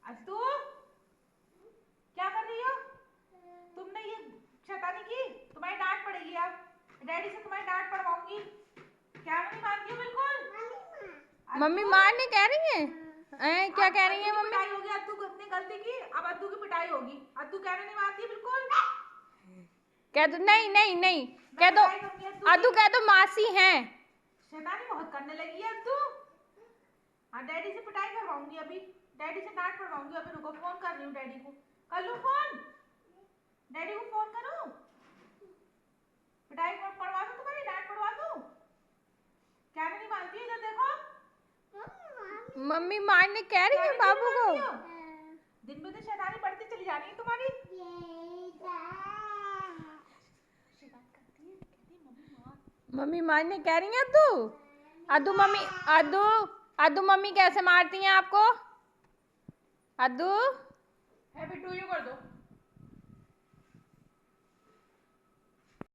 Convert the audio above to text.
अस्तु क्या कर रही हो? तुमने ये शैतानी की, तुम्हारी डांट पड़ेगी अब। डैडी से तुम्हारी डांट पड़वाऊंगी। क्या नहीं मानती हो बिल्कुल? मम्मी मारने कह रही है? क्या कह रही है मम्मी? पिटाई होगी, अद्दू ने गलती की, अब अद्दू की पिटाई होगी। अद्दू कहने नहीं मानती बिल्कुल। कह दो नहीं नहीं नहीं, कह दो अद्दू, कह दो मासी हैं। शैतानी बहुत करने लगी है अद्दू। हाँ डैडी से पिटाई करवाऊंगी अभी, डैडी से डांट पड़वाऊंगी अभी। रुको, फोन कर रही हूँ डैडी को। कर लूँ फोन? डैडी को फोन करूँ? पिटाई पड़वा दूँ तुम्हारी, डांट पड़वा दूँ? क्या नहीं मानती है? इधर देखो, मम्मी मारने कह रही है बाबू को। दिन में दिन शैतानी बढ़ती चली जा रही है तुम्हारी। मम्मी मारने कह रही है अद्दू। अद्दू मम्मी, अद्दू अद्दू मम्मी कैसे मारती हैं आपको? अद्दू हैप्पी टू यू कर दो।